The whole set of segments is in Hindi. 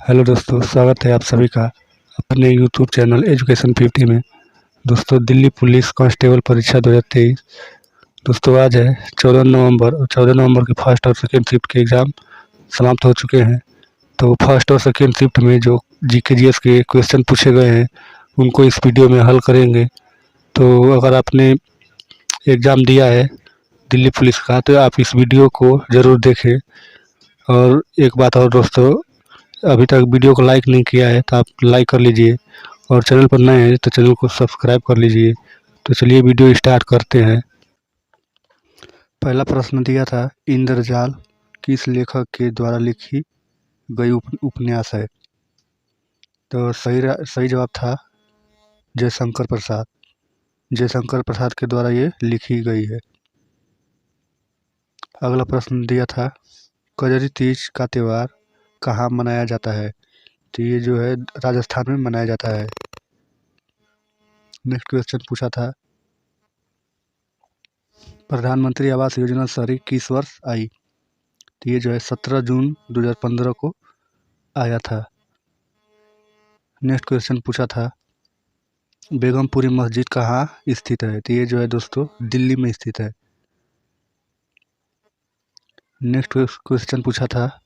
हेलो दोस्तों, स्वागत है आप सभी का अपने यूट्यूब चैनल एजुकेशन 50 में। दोस्तों, दिल्ली पुलिस कांस्टेबल परीक्षा 2023 दोस्तों आज है 14 नवंबर, और 14 नवंबर के फर्स्ट और सेकेंड शिफ्ट के एग्ज़ाम समाप्त हो चुके हैं। तो फर्स्ट और सेकेंड शिफ्ट में जो जीके के क्वेश्चन पूछे गए हैं उनको इस वीडियो में हल करेंगे। तो अगर आपने एग्ज़ाम दिया है दिल्ली पुलिस का तो आप इस वीडियो को ज़रूर देखें। और एक बात और दोस्तों, अभी तक वीडियो को लाइक नहीं किया है तो आप लाइक कर लीजिए, और चैनल पर नए हैं तो चैनल को सब्सक्राइब कर लीजिए। तो चलिए वीडियो स्टार्ट करते हैं। पहला प्रश्न दिया था, इंद्रजाल किस लेखक के द्वारा लिखी गई उपन्यास है? तो सही जवाब था जयशंकर प्रसाद। जयशंकर प्रसाद के द्वारा ये लिखी गई है। अगला प्रश्न दिया था, कजरी तीज का त्यौहार कहाँ मनाया जाता है? तो ये जो है राजस्थान में मनाया जाता है। नेक्स्ट क्वेश्चन पूछा था, प्रधानमंत्री आवास योजना शहरी किस वर्ष आई? तो ये जो है 17 जून 2015 को आया था। नेक्स्ट क्वेश्चन पूछा था, बेगमपुरी मस्जिद कहाँ स्थित है? तो ये जो है दोस्तों दिल्ली में स्थित है। नेक्स्ट क्वेश्चन पूछा था,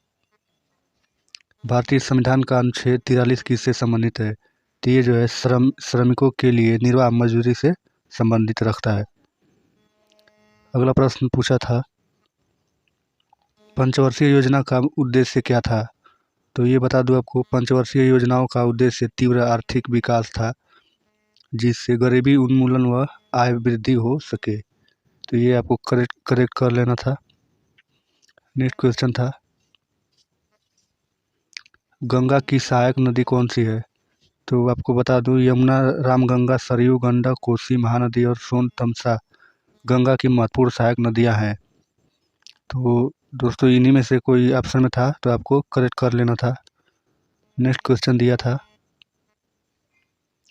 भारतीय संविधान का अनुच्छेद 43 किससे संबंधित है? तो ये जो है श्रमिकों के लिए निर्वाह मजदूरी से संबंधित रखता है। अगला प्रश्न पूछा था, पंचवर्षीय योजना का उद्देश्य क्या था? तो ये बता दूं आपको, पंचवर्षीय योजनाओं का उद्देश्य तीव्र आर्थिक विकास था जिससे गरीबी उन्मूलन व आय वृद्धि हो सके। तो ये आपको करेक्ट कर लेना था। नेक्स्ट क्वेश्चन था, गंगा की सहायक नदी कौन सी है? तो आपको बता दूं, यमुना, रामगंगा, सरयू, गंडक, कोसी, महानदी और सोन तमसा गंगा की महत्वपूर्ण सहायक नदियां हैं। तो दोस्तों इन्हीं में से कोई ऑप्शन में था तो आपको करेक्ट कर लेना था। नेक्स्ट क्वेश्चन दिया था,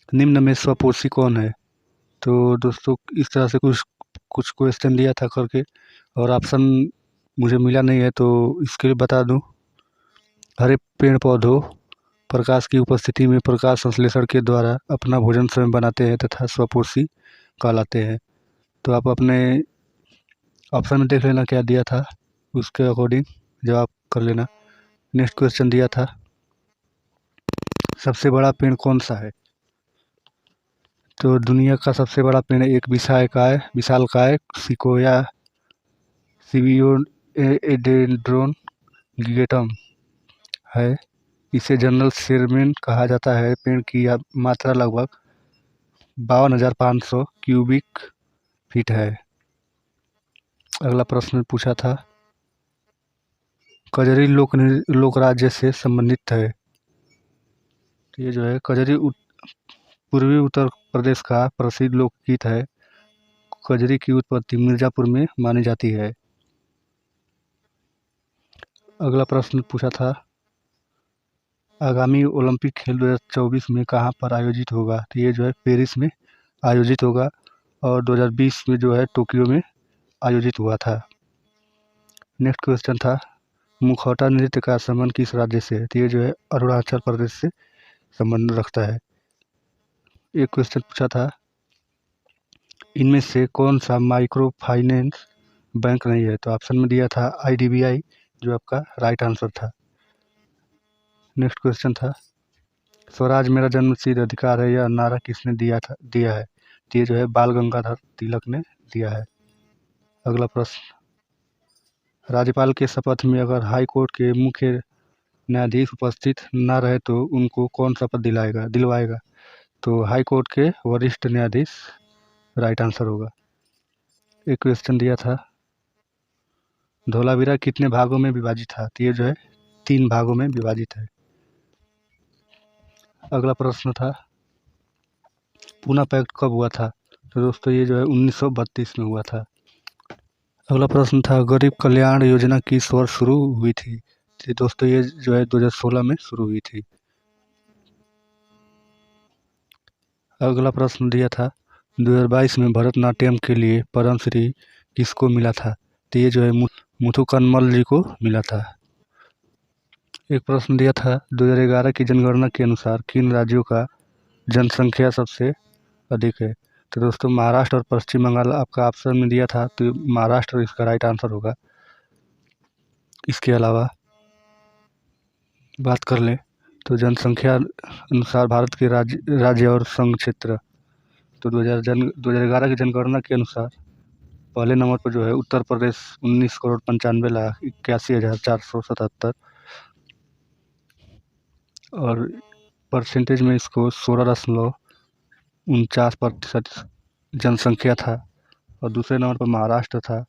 निम्न में स्वपोषी कौन है? तो दोस्तों इस तरह से कुछ कुछ क्वेश्चन दिया था करके, और ऑप्शन मुझे मिला नहीं है तो इसके लिए बता दूं, हरे पेड़ पौधों प्रकाश की उपस्थिति में प्रकाश संश्लेषण के द्वारा अपना भोजन स्वयं बनाते हैं तथा स्वपोषी कहलाते हैं। तो आप अपने ऑप्शन में देख लेना क्या दिया था, उसके अकॉर्डिंग जवाब कर लेना। नेक्स्ट क्वेश्चन दिया था, सबसे बड़ा पेड़ कौन सा है? तो दुनिया का सबसे बड़ा पेड़ एक विशालकाय सिकोया सिवियोडेंड्रोन गिगेटम है। इसे जनरल शेरमेन कहा जाता है। पेड़ की मात्रा लगभग 52,500 क्यूबिक फीट है। अगला प्रश्न पूछा था, कजरी लोक राज्य से संबंधित है। तो ये जो है कजरी पूर्वी उत्तर प्रदेश का प्रसिद्ध लोकगीत है। कजरी की उत्पत्ति मिर्जापुर में मानी जाती है। अगला प्रश्न पूछा था, आगामी ओलंपिक खेल 2024 में कहाँ पर आयोजित होगा? तो ये जो है पेरिस में आयोजित होगा, और 2020 में जो है टोक्यो में आयोजित हुआ था। नेक्स्ट क्वेश्चन था, मुखौटा नृत्य का संबंध किस राज्य से है? तो ये जो है अरुणाचल प्रदेश से संबंध रखता है। एक क्वेश्चन पूछा था, इनमें से कौन सा माइक्रो फाइनेंस बैंक नहीं है? तो ऑप्शन में दिया था IDBI, जो आपका राइट आंसर था। नेक्स्ट क्वेश्चन था, स्वराज मेरा जन्मसिद्ध अधिकार है, यह नारा किसने दिया है? तो ये जो है बाल गंगाधर तिलक ने दिया है। अगला प्रश्न, राज्यपाल के शपथ में अगर हाई कोर्ट के मुख्य न्यायाधीश उपस्थित न रहे तो उनको कौन शपथ दिलवाएगा? तो हाई कोर्ट के वरिष्ठ न्यायाधीश राइट आंसर होगा। एक क्वेश्चन दिया था, धोलावीरा कितने भागों में विभाजित था? तो ये जो है 3 भागों में विभाजित है। अगला प्रश्न था, पूना पैक्ट कब हुआ था? तो दोस्तों ये जो है 1932 में हुआ था। अगला प्रश्न था, गरीब कल्याण योजना किस वर्ष शुरू हुई थी? तो दोस्तों ये जो है 2016 में शुरू हुई थी। अगला प्रश्न दिया था, 2022 में भरतनाट्यम के लिए पद्मश्री किसको मिला था? तो ये जो है मुथुकनमल जी को मिला था। एक प्रश्न दिया था 2011 की जनगणना के अनुसार किन राज्यों का जनसंख्या सबसे अधिक है। तो दोस्तों महाराष्ट्र और पश्चिम बंगाल आपका ऑप्शन में दिया था, तो महाराष्ट्र इसका राइट आंसर होगा। इसके अलावा बात कर लें तो जनसंख्या अनुसार भारत के राज्य और संघ क्षेत्र, तो 2011 की जनगणना के अनुसार पहले नंबर पर जो है उत्तर प्रदेश 19,95,81,477 और परसेंटेज में इसको 16.49% जनसंख्या था। और दूसरे नंबर पर महाराष्ट्र था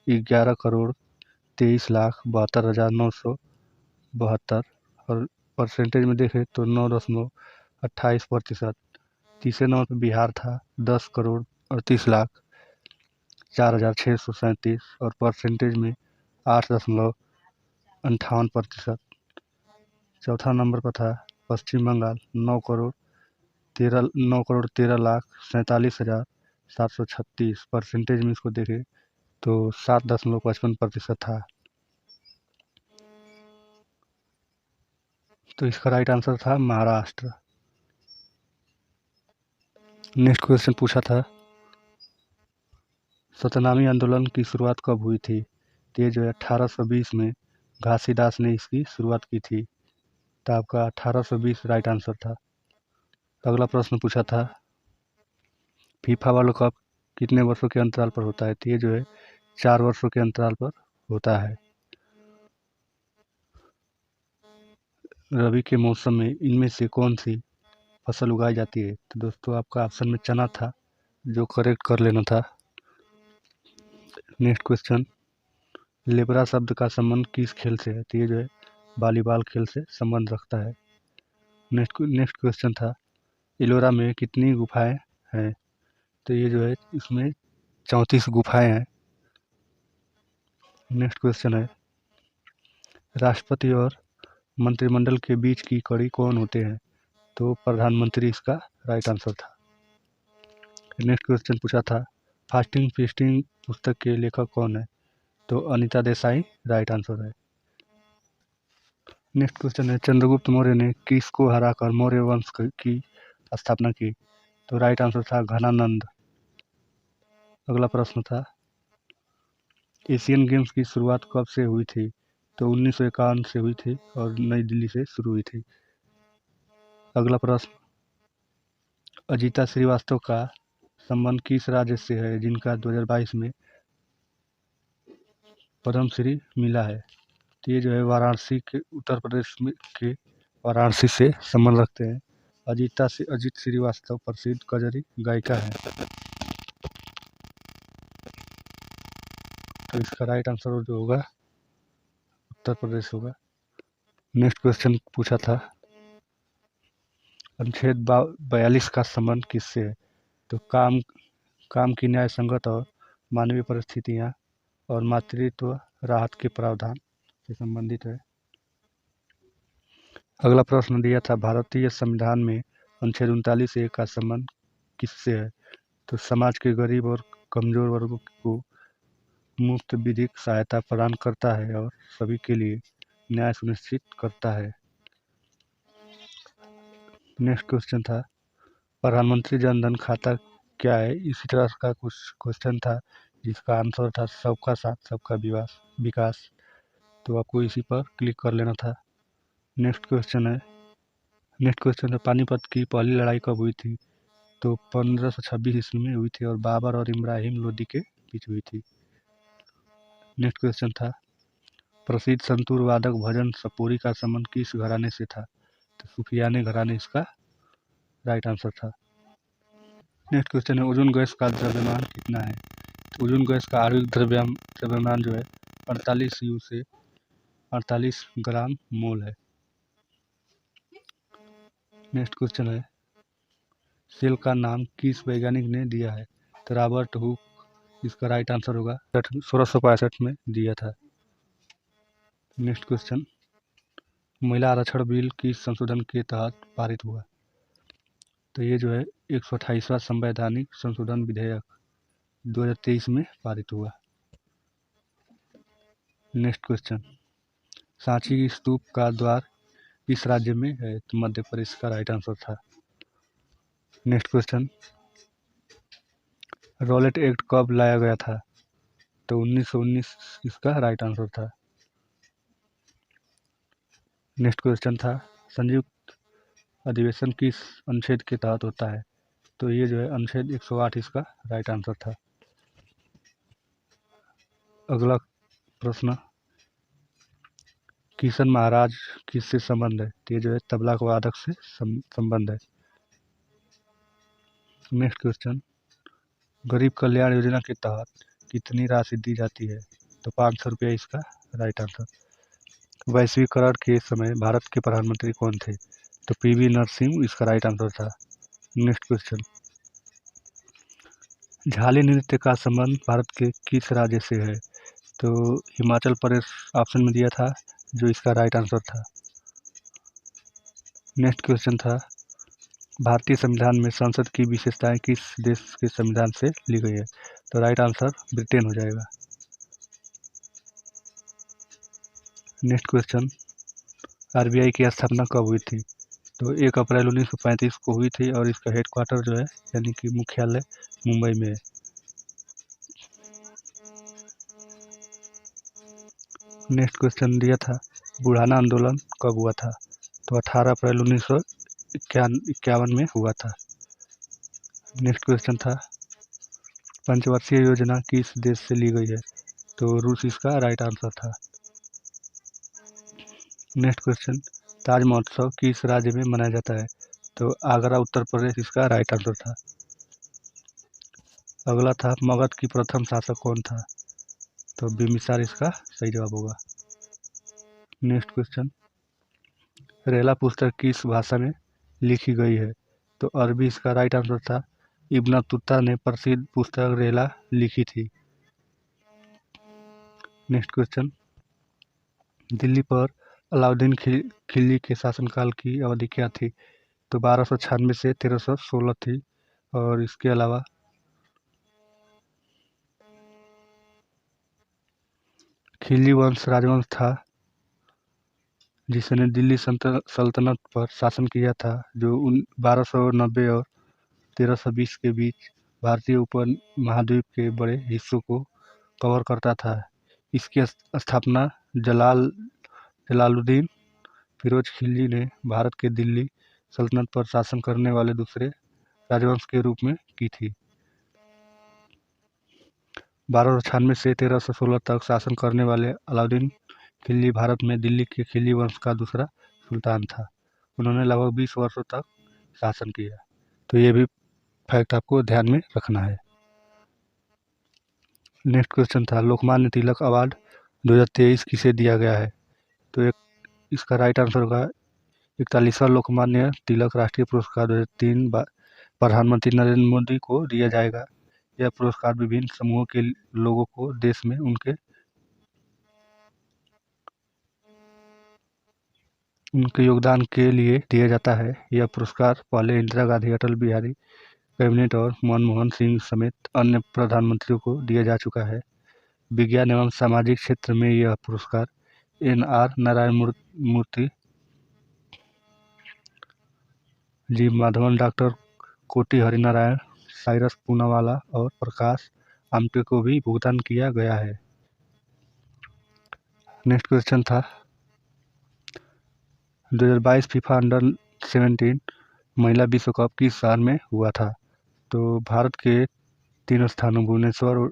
11,23,72,972 और परसेंटेज में देखें तो 9.28%। तीसरे नंबर पर बिहार था 10,38,04,637 और परसेंटेज में 8.58%। चौथा नंबर पर था पश्चिम बंगाल 9,13,47,736 परसेंटेज में इसको देखें तो 7.55% था। तो इसका राइट आंसर था महाराष्ट्र। नेक्स्ट क्वेश्चन पूछा था सतनामी आंदोलन की शुरुआत कब हुई थी। तो ये जो है 1820 में घासीदास ने इसकी शुरुआत की थी। तो आपका 1820 राइट आंसर था। अगला प्रश्न पूछा था फीफा वर्ल्ड कप कितने वर्षों के अंतराल पर होता है। तो ये जो है 4 वर्षों के अंतराल पर होता है। रबी के मौसम में इनमें से कौन सी फसल उगाई जाती है। तो दोस्तों आपका ऑप्शन में चना था, जो करेक्ट कर लेना था। नेक्स्ट क्वेश्चन लेबरा शब्द का संबंध किस खेल से है। तो ये जो है वॉलीबॉल खेल से संबंध रखता है। नेक्स्ट क्वेश्चन था इलोरा में कितनी गुफाएं हैं। तो ये जो है इसमें 34 गुफाएं हैं। नेक्स्ट क्वेश्चन है राष्ट्रपति और मंत्रिमंडल के बीच की कड़ी कौन होते हैं। तो प्रधानमंत्री इसका राइट आंसर था। नेक्स्ट क्वेश्चन पूछा था फास्टिंग फीस्टिंग पुस्तक के लेखक कौन है। तो अनीता देसाई राइट आंसर है। नेक्स्ट क्वेश्चन है चंद्रगुप्त मौर्य ने किसको हराकर मौर्य वंश की स्थापना की। तो राइट आंसर था घनानंद। अगला प्रश्न था एशियन गेम्स की शुरुआत कब से हुई थी। तो 1951 से हुई थी और नई दिल्ली से शुरू हुई थी। अगला प्रश्न अजीता श्रीवास्तव का संबंध किस राज्य से है जिनका 2022 में पद्मश्री मिला है। तो ये जो है वाराणसी के उत्तर प्रदेश में के वाराणसी से संबंध रखते हैं। अजीत श्रीवास्तव प्रसिद्ध कजरी गायिका है। तो इसका राइट आंसर जो होगा उत्तर प्रदेश होगा। नेक्स्ट क्वेश्चन पूछा था अनुच्छेद 42 का संबंध किससे है। तो काम की न्याय संगत और मानवीय परिस्थितियां और मातृत्व राहत के प्रावधान से संबंधित है। अगला प्रश्न दिया था भारतीय संविधान में अनुच्छेद 39A का संबंध किससे है। तो समाज के गरीब और कमजोर वर्गों को मुफ्त विधिक सहायता प्रदान करता है और सभी के लिए न्याय सुनिश्चित करता है। नेक्स्ट क्वेश्चन था प्रधानमंत्री जन धन खाता क्या है। इसी तरह का कुछ क्वेश्चन था जिसका आंसर था सबका साथ सबका विकास। तो आपको इसी पर क्लिक कर लेना था। नेक्स्ट क्वेश्चन है पानीपत की पहली लड़ाई कब हुई थी। तो 1526 ईस्वी में हुई थी और बाबर और इब्राहिम लोदी के बीच हुई थी। नेक्स्ट क्वेश्चन था प्रसिद्ध संतूर वादक भजन सपूरी का संबंध किस घराने से था। तो सुफियाने घराने इसका राइट आंसर था। नेक्स्ट क्वेश्चन है ओजोन गैस का द्रव्यमान कितना है। तो ओजोन गैस का आणविक द्रव्यमान जो है 48 U से 48 ग्राम मोल है। नेक्स्ट क्वेश्चन है सेल का नाम किस वैज्ञानिक ने दिया है। तो रॉबर्ट हुक इसका राइट आंसर होगा 1665 में दिया था। नेक्स्ट क्वेश्चन महिला आरक्षण बिल किस संशोधन के तहत पारित हुआ। तो ये जो है 128वां संवैधानिक संशोधन विधेयक 2023 में पारित हुआ। नेक्स्ट क्वेश्चन सांची स्तूप का द्वार इस राज्य में है? तो मध्य प्रदेश का राइट आंसर था। नेक्स्ट क्वेश्चन, रॉलेट एक्ट कब लाया गया था? तो 1919 इसका राइट आंसर था। नेक्स्ट क्वेश्चन था, संयुक्त अधिवेशन किस अनुच्छेद के तहत होता है? तो ये जो है अनुच्छेद 108 इसका राइट आंसर था। अगला प्रश्न, किशन महाराज किससे संबंध है? तो ये जो है तबला वादक से संबंध है। नेक्स्ट क्वेश्चन, गरीब कल्याण योजना के तहत कितनी राशि दी जाती है? तो 500 रुपया इसका राइट आंसर। वैश्वीकरण के समय भारत के प्रधानमंत्री कौन थे? तो पीवी नरसिंह इसका राइट आंसर था। नेक्स्ट क्वेश्चन, झाली नृत्य का संबंध भारत के किस राज्य से है? तो हिमाचल प्रदेश ऑप्शन में दिया था, जो इसका राइट आंसर था। नेक्स्ट क्वेश्चन था, भारतीय संविधान में संसद की विशेषताएं किस देश के संविधान से ली गई है? तो राइट आंसर ब्रिटेन हो जाएगा। नेक्स्ट क्वेश्चन, आरबीआई की स्थापना कब हुई थी? तो 1 अप्रैल 1935 को हुई थी और इसका हेडक्वार्टर जो है यानी कि मुख्यालय मुंबई में है। नेक्स्ट क्वेश्चन दिया था, बुढ़ाना आंदोलन कब हुआ था? तो 18 अप्रैल 1951 में हुआ था। नेक्स्ट क्वेश्चन था, पंचवर्षीय योजना किस देश से ली गई है? तो रूस इसका राइट आंसर था। नेक्स्ट क्वेश्चन, ताज महोत्सव किस राज्य में मनाया जाता है? तो आगरा उत्तर प्रदेश इसका राइट आंसर था। अगला था, मगध की प्रथम शासक कौन था? तो बिम्बिसार इसका सही जवाब होगा। नेक्स्ट क्वेश्चन, रेला पुस्तक किस भाषा में लिखी गई है? तो अरबी इसका राइट आंसर था। इब्न बतूता ने प्रसिद्ध पुस्तक रेला लिखी थी। नेक्स्ट क्वेश्चन, दिल्ली पर अलाउद्दीन खिलजी के शासनकाल की अवधि क्या थी? तो 1296 से 1316 थी। और इसके अलावा खिलजी वंश राजवंश था जिसने दिल्ली सल्तनत पर शासन किया था, जो 1290 और 1320 के बीच भारतीय उपमहाद्वीप के बड़े हिस्सों को कवर करता था। इसकी स्थापना जलालुद्दीन फिरोज खिलजी ने भारत के दिल्ली सल्तनत पर शासन करने वाले दूसरे राजवंश के रूप में की थी। 1296 से 1316 तक शासन करने वाले अलाउद्दीन खिलजी भारत में दिल्ली के खिलजी वंश का दूसरा सुल्तान था। उन्होंने लगभग 20 वर्षों तक शासन किया। तो ये भी फैक्ट आपको ध्यान में रखना है। नेक्स्ट क्वेश्चन था, लोकमान्य तिलक अवार्ड 2023 किसे दिया गया है? तो इसका राइट आंसर होगा 41वां लोकमान्य तिलक राष्ट्रीय पुरस्कार 2003 प्रधानमंत्री नरेंद्र मोदी को दिया जाएगा। यह पुरस्कार विभिन्न समूहों के लोगों को देश में उनके योगदान के लिए दिया जाता है। यह पुरस्कार पहले इंदिरा गांधी, अटल बिहारी कैबिनेट और मनमोहन सिंह समेत अन्य प्रधानमंत्रियों को दिया जा चुका है। विज्ञान एवं सामाजिक क्षेत्र में यह पुरस्कार NR नारायण मूर्ति, जी माधवन, डॉक्टर कोटी हरिनारायण, साइरस पूनावाला और प्रकाश आमटे को भी भुगतान किया गया है। नेक्स्ट क्वेश्चन था, 2022 फीफा अंडर 17 महिला विश्व कप किस शहर में हुआ था? तो भारत के 3 स्थानों भुवनेश्वर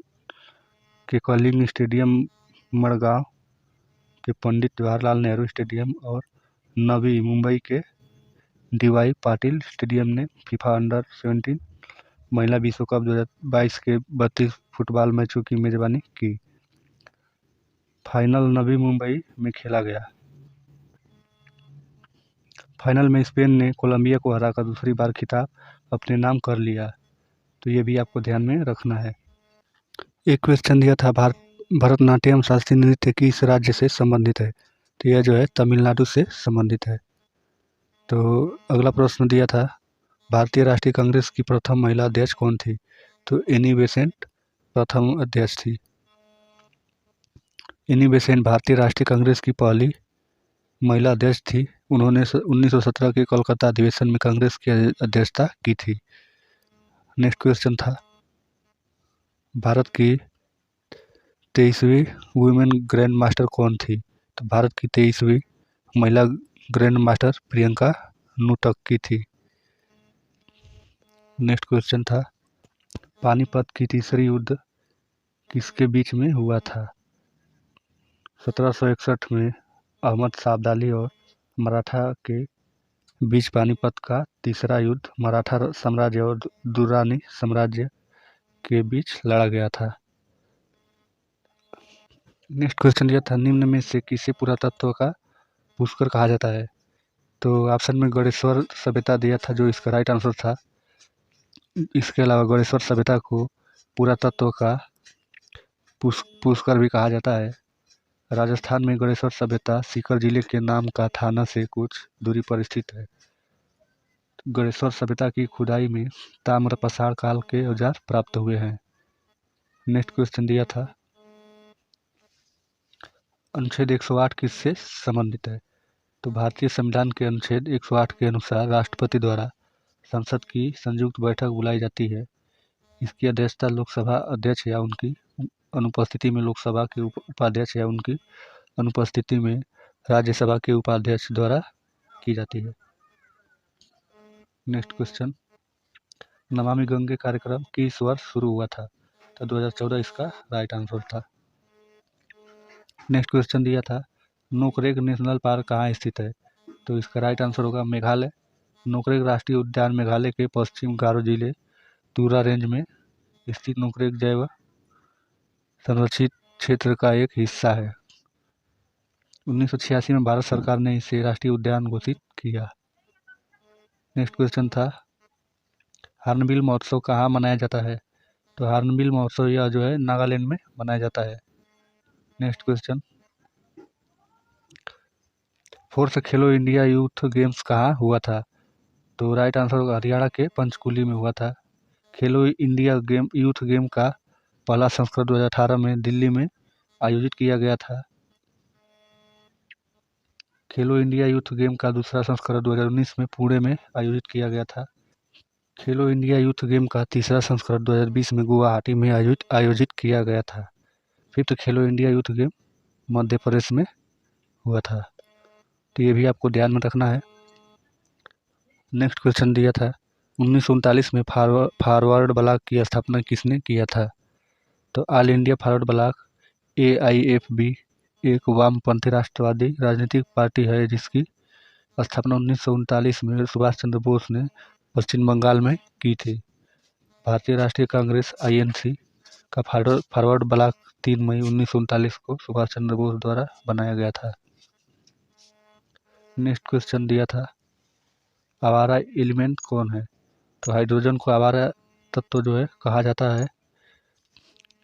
के कलिंग स्टेडियम, मड़गांव के पंडित जवाहरलाल नेहरू स्टेडियम और नवी मुंबई के DY पाटिल स्टेडियम ने फीफा अंडर 17 महिला विश्व कप 2022 के 32 फुटबॉल मैचों की मेजबानी की। फाइनल नवी मुंबई में खेला गया। फाइनल में स्पेन ने कोलंबिया को हराकर दूसरी बार खिताब अपने नाम कर लिया। तो ये भी आपको ध्यान में रखना है। एक क्वेश्चन दिया था, भरतनाट्यम शास्त्रीय नृत्य किस राज्य से संबंधित है? तो यह जो है तमिलनाडु से संबंधित है। तो अगला प्रश्न दिया था, भारतीय राष्ट्रीय कांग्रेस की प्रथम महिला अध्यक्ष कौन थी? तो एनी बेसेंट प्रथम अध्यक्ष थी। एनी बेसेंट भारतीय राष्ट्रीय कांग्रेस की पहली महिला अध्यक्ष थी। उन्होंने 1917 के कोलकाता अधिवेशन में कांग्रेस की अध्यक्षता की थी। नेक्स्ट क्वेश्चन था, भारत की 23वीं वुमेन ग्रैंड मास्टर कौन थी? तो भारत की 23वीं महिला ग्रैंड मास्टर प्रियंका नूटक की थी। नेक्स्ट क्वेश्चन था, पानीपत की तीसरी युद्ध किसके बीच में हुआ था? 1761 में अहमद शाह अब्दाली और मराठा के बीच पानीपत का तीसरा युद्ध मराठा साम्राज्य और दुर्रानी साम्राज्य के बीच लड़ा गया था। नेक्स्ट क्वेश्चन यह था, निम्न में से किसे पुरातत्व का पुष्कर कहा जाता है? तो ऑप्शन में गणेश्वर सभ्यता दिया था, जो इसका राइट आंसर था। इसके अलावा गणेश्वर सभ्यता को पुरातत्व का पुष्कर भी कहा जाता है। राजस्थान में गणेश्वर सभ्यता सीकर जिले के नाम का थाना से कुछ दूरी पर स्थित है। गणेश्वर सभ्यता की खुदाई में ताम्र पसाड़ काल के औजार प्राप्त हुए हैं। नेक्स्ट क्वेश्चन दिया था, अनुच्छेद 108 किससे संबंधित है? तो भारतीय संविधान के अनुच्छेद 108 के अनुसार राष्ट्रपति द्वारा संसद की संयुक्त बैठक बुलाई जाती है। इसकी अध्यक्षता लोकसभा अध्यक्ष या उनकी अनुपस्थिति में लोकसभा के उपाध्यक्ष या उनकी अनुपस्थिति में राज्यसभा के उपाध्यक्ष द्वारा की जाती है। नेक्स्ट क्वेश्चन, नमामि गंगे कार्यक्रम किस वर्ष शुरू हुआ था? तो 2014 इसका राइट आंसर था। नेक्स्ट क्वेश्चन दिया था, नोकरेक नेशनल पार्क कहाँ स्थित है? तो इसका राइट आंसर होगा मेघालय। नोकरेक राष्ट्रीय उद्यान मेघालय के पश्चिम गारो जिले तुरा रेंज में स्थित नोकरेक जैव संरक्षित क्षेत्र का एक हिस्सा है। 1986 में भारत सरकार ने इसे राष्ट्रीय उद्यान घोषित किया। नेक्स्ट क्वेश्चन था, हार्नबिल महोत्सव कहाँ मनाया जाता है? तो हार्नबिल महोत्सव यह जो है नागालैंड में मनाया जाता है। नेक्स्ट क्वेश्चन, फोर्थ खेलो इंडिया यूथ गेम्स कहाँ हुआ था? तो राइट आंसर हरियाणा के पंचकुली में हुआ था। खेलो इंडिया यूथ गेम का पहला संस्करण 2018 में दिल्ली में आयोजित किया गया था। खेलो इंडिया यूथ गेम का दूसरा संस्करण 2019 में पुणे में आयोजित किया गया था। खेलो इंडिया यूथ गेम का तीसरा संस्करण 2020 में गुवाहाटी में आयोजित किया गया था। फिफ्थ खेलो India youth game Madhya Pradesh में हुआ था। तो ये भी आपको ध्यान में रखना है। नेक्स्ट क्वेश्चन दिया था, 1939 में फॉरवर्ड ब्लॉक की स्थापना किसने किया था? तो all India forward block AIFB एक वामपंथी राष्ट्रवादी राजनीतिक पार्टी है जिसकी स्थापना 1939 में सुभाष चंद्र बोस ने पश्चिम बंगाल में की थी। भारतीय राष्ट्रीय कांग्रेस INC का फॉरवर्ड ब्लॉक 3 मई 1939 को सुभाष चंद्र बोस द्वारा बनाया गया था। नेक्स्ट क्वेश्चन दिया था, आवारा एलिमेंट कौन है? तो हाइड्रोजन को आवारा तत्व जो है कहा जाता है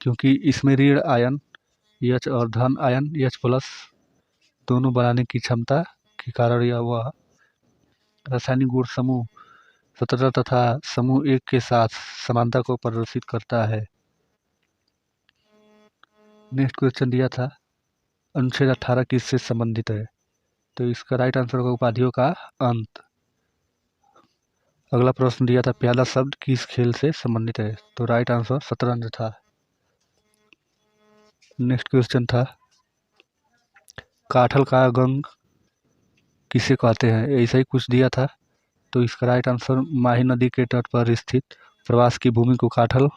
क्योंकि इसमें ऋण आयन H और धन आयन H+ दोनों बनाने की क्षमता के कारण यह वह रासायनिक गुण समूह 17 तथा समूह 1 के साथ समानता को प्रदर्शित करता है। नेक्स्ट क्वेश्चन दिया था, अनुच्छेद 18 किससे संबंधित है? तो इसका राइट आंसर होगा उपाधियों का अंत। अगला प्रश्न दिया था, प्यादा शब्द किस खेल से संबंधित है? तो राइट आंसर शतरंज था। नेक्स्ट क्वेश्चन था, काठल का गंग किसे कहते हैं? ऐसा ही कुछ दिया था। तो इसका राइट आंसर माही नदी के तट पर स्थित प्रवास की भूमि को काठल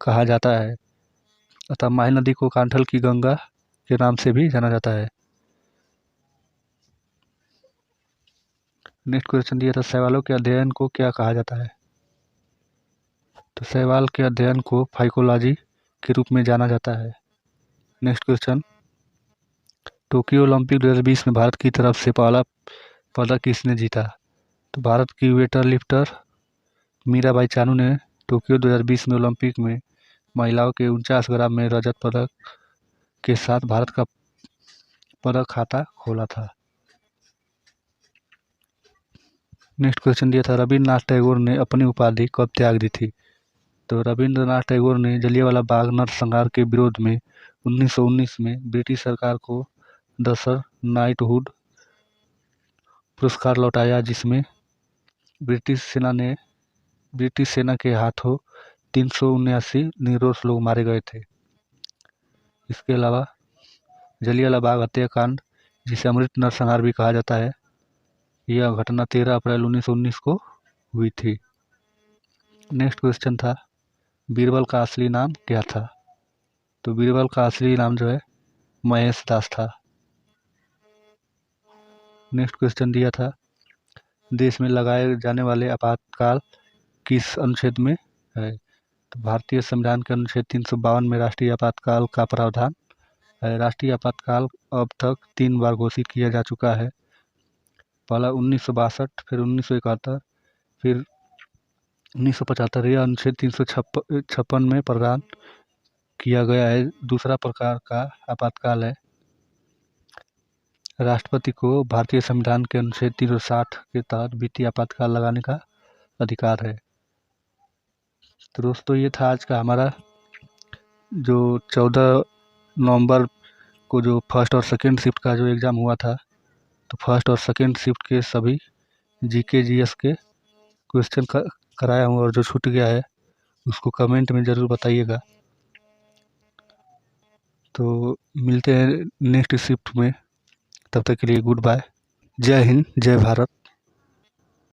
कहा जाता है। अतः माही नदी को काठल की गंगा के नाम से भी जाना जाता है। नेक्स्ट क्वेश्चन दिया था, शैवालों के अध्ययन को क्या कहा जाता है? तो शैवाल के अध्ययन को फाइकोलॉजी के रूप में जाना जाता है। नेक्स्ट क्वेश्चन, टोक्यो ओलंपिक 2020 में भारत की तरफ से पहला पदक किसने जीता? तो भारत की वेटर लिफ्टर मीराबाई चानू ने टोक्यो 2020 में ओलंपिक में महिलाओं के 49 ग्राम में रजत पदक के साथ भारत का पदक खाता खोला था। नेक्स्ट क्वेश्चन दिया था, रविन्द्रनाथ टैगोर ने अपनी उपाधि कब त्याग दी थी? तो रविन्द्रनाथ टैगोर ने जलियांवाला बाग नरसंहार के विरोध में 1919 में ब्रिटिश सरकार को द सर नाइटहुड पुरस्कार लौटाया जिसमें ब्रिटिश सेना के हाथों 379 निर्दोष लोग मारे गए थे। इसके अलावा जलियांवाला बाग हत्याकांड, जिसे अमृत नरसंहार भी कहा जाता है, यह घटना 13 अप्रैल 1919 को हुई थी। नेक्स्ट क्वेश्चन था, बीरबल का असली नाम क्या था? तो बीरबल का असली नाम जो है महेश दास था। नेक्स्ट क्वेश्चन दिया था, देश में लगाए जाने वाले आपातकाल किस अनुच्छेद में है? तो भारतीय संविधान के अनुच्छेद 352 में राष्ट्रीय आपातकाल का प्रावधान है। राष्ट्रीय आपातकाल अब तक 3 बार घोषित किया जा चुका है। पहला 1962, फिर 1971, फिर 1975। यह अनुच्छेद 356 में प्रदान किया गया है। दूसरा प्रकार का आपातकाल है, राष्ट्रपति को भारतीय संविधान के अनुच्छेद 360 के तहत वित्तीय आपातकाल लगाने का अधिकार है। तो दोस्तों ये था आज का हमारा जो 14 नवंबर को जो फर्स्ट और सेकेंड शिफ्ट का जो एग्ज़ाम हुआ था, तो फर्स्ट और सेकेंड शिफ्ट के सभी जीके जीएस के क्वेश्चन कराया हूँ, और जो छूट गया है उसको कमेंट में ज़रूर बताइएगा। तो मिलते हैं नेक्स्ट शिफ्ट में, तब तक के लिए गुड बाय। जय हिंद, जय भारत।